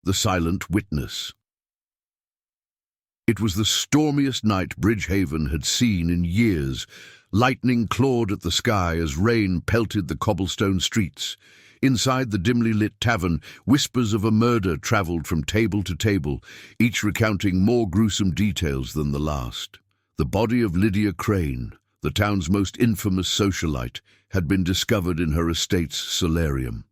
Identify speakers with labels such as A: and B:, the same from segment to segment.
A: The Silent Witness. It was the stormiest night Bridgehaven had seen in years. Lightning clawed at the sky as rain pelted the cobblestone streets. Inside the dimly lit tavern, whispers of a murder travelled from table to table, each recounting more gruesome details than the last. The body of Lydia Crane, the town's most infamous socialite, had been discovered in her estate's solarium.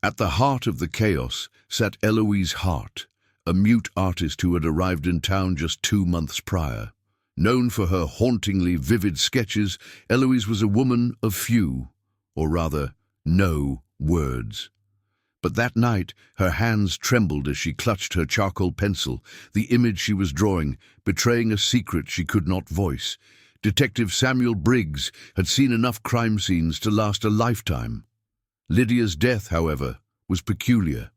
A: At the heart of the chaos sat Eloise Hart, a mute artist who had arrived in town just 2 months prior. Known for her hauntingly vivid sketches, Eloise was a woman of few, or rather, no words. But that night, her hands trembled as she clutched her charcoal pencil, the image she was drawing, betraying a secret she could not voice. Detective Samuel Briggs had seen enough crime scenes to last a lifetime. Lydia's death, however, was peculiar.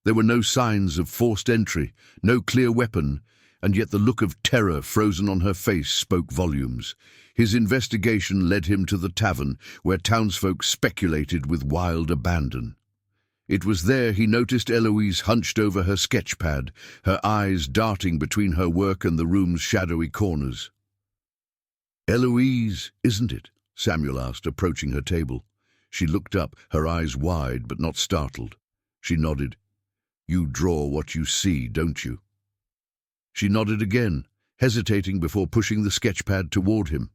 A: There were no signs of forced entry, no clear weapon, and yet the look of terror frozen on her face spoke volumes. His investigation led him to the tavern, where townsfolk speculated with wild abandon. It was there he noticed Eloise hunched over her sketch pad, her eyes darting between her work and the room's shadowy corners. "Eloise, isn't it?" Samuel asked, approaching her table. She looked up, her eyes wide but not startled. She nodded. "You draw what you see, don't you?" She nodded again, hesitating before pushing the sketchpad toward him.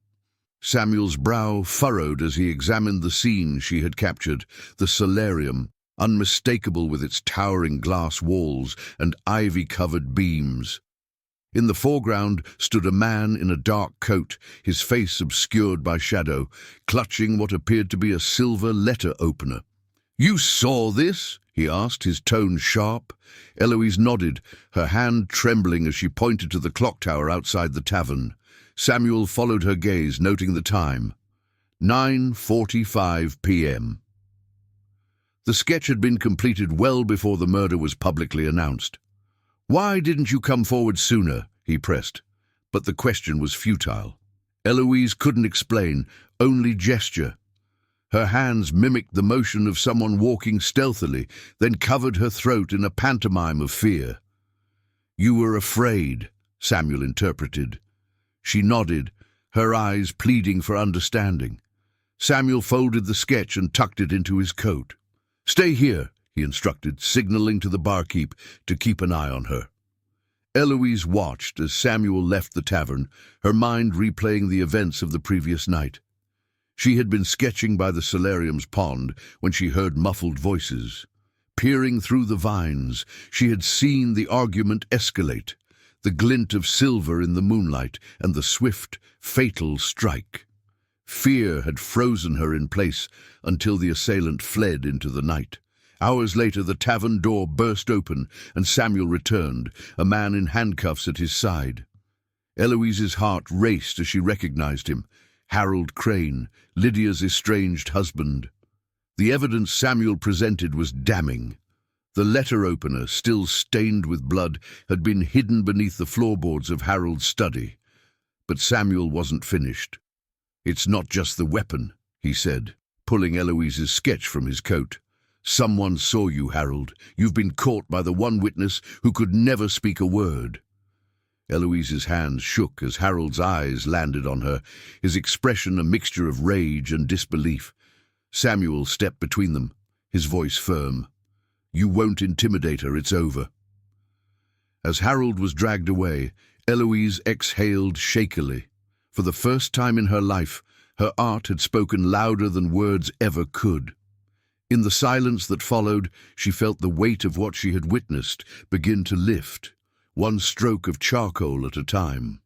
A: Samuel's brow furrowed as he examined the scene she had captured, the solarium, unmistakable with its towering glass walls and ivy-covered beams. In the foreground stood a man in a dark coat, his face obscured by shadow, clutching what appeared to be a silver letter opener. "You saw this?" he asked, his tone sharp. Eloise nodded, her hand trembling as she pointed to the clock tower outside the tavern. Samuel followed her gaze, noting the time. 9:45 p.m. The sketch had been completed well before the murder was publicly announced. "Why didn't you come forward sooner?" he pressed. But the question was futile. Eloise couldn't explain, only gesture. Her hands mimicked the motion of someone walking stealthily, then covered her throat in a pantomime of fear. "You were afraid," Samuel interpreted. She nodded, her eyes pleading for understanding. Samuel folded the sketch and tucked it into his coat. "Stay here," he instructed, signaling to the barkeep to keep an eye on her. Eloise watched as Samuel left the tavern, her mind replaying the events of the previous night. She had been sketching by the solarium's pond when she heard muffled voices. Peering through the vines, she had seen the argument escalate, the glint of silver in the moonlight and the swift, fatal strike. Fear had frozen her in place until the assailant fled into the night. Hours later, the tavern door burst open and Samuel returned, a man in handcuffs at his side. Eloise's heart raced as she recognized him. Harold Crane, Lydia's estranged husband. The evidence Samuel presented was damning. The letter opener, still stained with blood, had been hidden beneath the floorboards of Harold's study. But Samuel wasn't finished. "It's not just the weapon," he said, pulling Eloise's sketch from his coat. "Someone saw you, Harold. You've been caught by the one witness who could never speak a word." Eloise's hands shook as Harold's eyes landed on her, his expression a mixture of rage and disbelief. Samuel stepped between them, his voice firm. "You won't intimidate her, it's over." As Harold was dragged away, Eloise exhaled shakily. For the first time in her life, her art had spoken louder than words ever could. In the silence that followed, she felt the weight of what she had witnessed begin to lift, one stroke of charcoal at a time.